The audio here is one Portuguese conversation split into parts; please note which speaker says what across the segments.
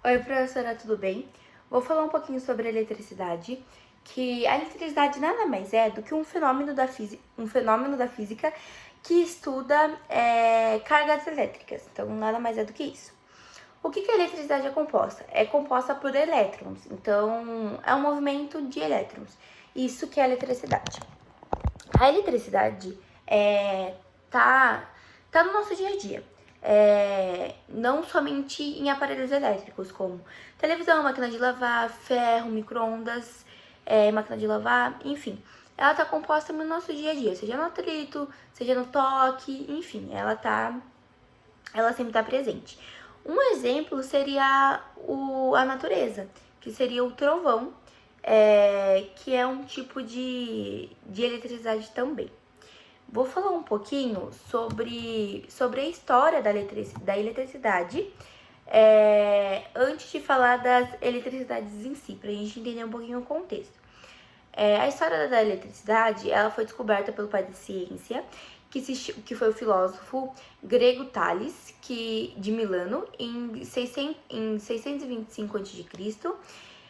Speaker 1: Oi, professora, tudo bem? Vou falar um pouquinho sobre a eletricidade, que a eletricidade nada mais é do que um fenômeno da física que estuda cargas elétricas. Então, nada mais é do que isso. O que a eletricidade é composta? É composta por elétrons, então é um movimento de elétrons. Isso que é a eletricidade. A eletricidade tá no nosso dia a dia. Não somente em aparelhos elétricos, como televisão, máquina de lavar, ferro, micro-ondas, máquina de lavar, enfim. Ela tá composta no nosso dia a dia, seja no atrito, seja no toque, enfim, ela sempre tá presente. Um exemplo seria a natureza, que seria o trovão, que é um tipo de eletricidade também. Vou falar um pouquinho sobre a história da eletricidade, antes de falar das eletricidades em si, para a gente entender um pouquinho o contexto. A história da eletricidade, ela foi descoberta pelo pai da ciência, que foi o filósofo grego Tales, de Milano, em 625 a.C.,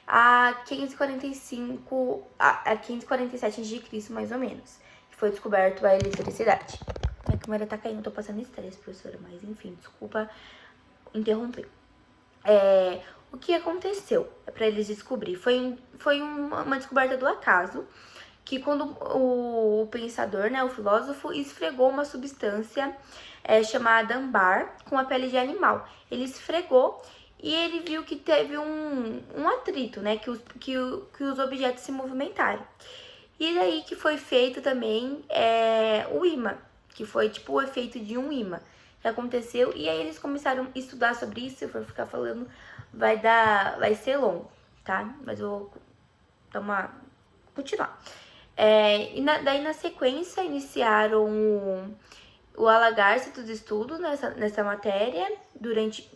Speaker 1: a 547 a.C., mais ou menos, que foi descoberto a eletricidade. Minha câmera tá caindo, tô passando estresse, professora, mas enfim, desculpa interromper. O que aconteceu para eles descobrir? Foi uma descoberta do acaso, que quando o pensador, né, o filósofo, esfregou uma substância chamada âmbar com a pele de animal. Ele esfregou e ele viu que teve um atrito, né, que os objetos se movimentaram. E daí que foi feito também o imã, que foi tipo o efeito de um imã que aconteceu. E aí eles começaram a estudar sobre isso. Se eu for ficar falando, vai ser longo, tá? Mas eu vou continuar. Daí na sequência iniciaram o alargar-se dos estudos nessa matéria durante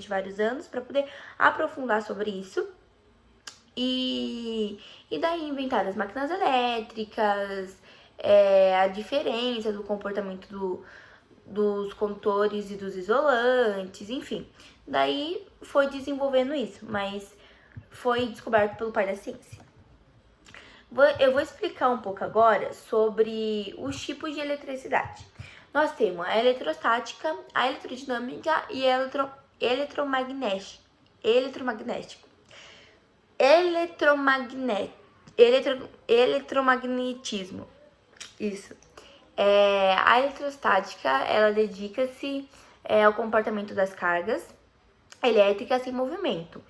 Speaker 1: vários anos para poder aprofundar sobre isso. E daí inventaram as máquinas elétricas, a diferença do comportamento dos condutores e dos isolantes, enfim. Daí foi desenvolvendo isso, mas foi descoberto pelo pai da ciência. Eu vou explicar um pouco agora sobre os tipos de eletricidade. Nós temos a eletrostática, a eletrodinâmica e a eletromagnetismo. Isso. A eletrostática, ela dedica-se ao comportamento das cargas elétricas em movimento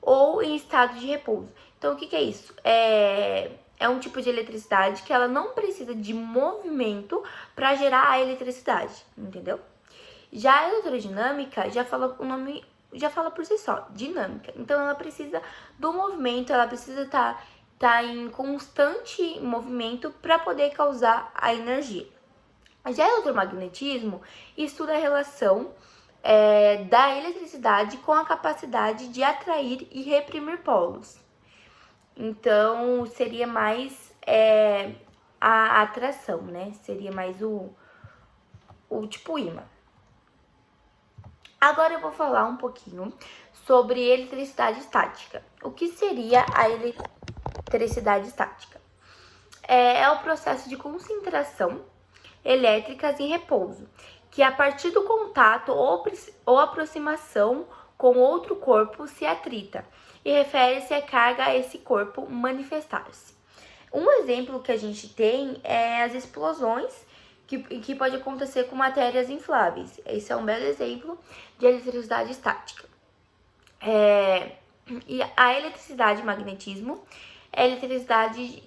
Speaker 1: ou em estado de repouso. Então, o que é isso? É um tipo de eletricidade que ela não precisa de movimento para gerar a eletricidade, entendeu? Já a eletrodinâmica, o nome já fala por si só, dinâmica. Então, ela precisa do movimento, ela precisa estar em constante movimento para poder causar a energia. Já o eletromagnetismo estuda a relação da eletricidade com a capacidade de atrair e reprimir polos. Então, seria mais a atração, né? Seria mais o tipo ímã. Agora eu vou falar um pouquinho sobre eletricidade estática. O que seria a eletricidade estática? É o processo de concentração elétricas em repouso, que a partir do contato ou aproximação com outro corpo se atrita e refere-se à carga a esse corpo manifestar-se. Um exemplo que a gente tem é as explosões que pode acontecer com matérias infláveis. Esse é um belo exemplo de eletricidade estática. E a eletricidade e magnetismo, a eletricidade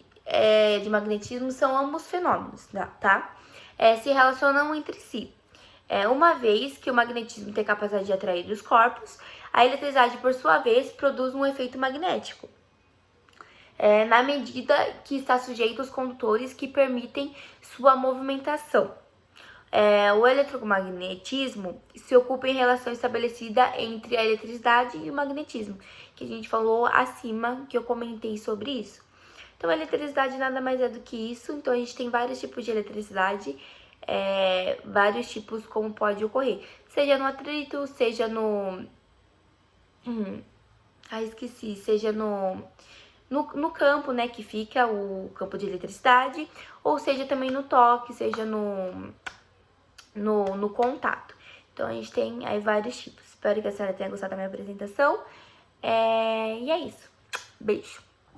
Speaker 1: de magnetismo são ambos fenômenos, tá? Se relacionam entre si. Uma vez que o magnetismo tem a capacidade de atrair os corpos, a eletricidade, por sua vez, produz um efeito magnético, na medida que está sujeito aos condutores que permitem sua movimentação. O eletromagnetismo se ocupa em relação estabelecida entre a eletricidade e o magnetismo, que a gente falou acima, que eu comentei sobre isso. Então, a eletricidade nada mais é do que isso. Então, a gente tem vários tipos de eletricidade, vários tipos como pode ocorrer, seja no atrito, seja no esqueci. Seja no campo, né, que fica o campo de eletricidade, ou seja também no toque, seja no contato. Então, a gente tem aí vários tipos. Espero que a senhora tenha gostado da minha apresentação. E é isso. Beijo.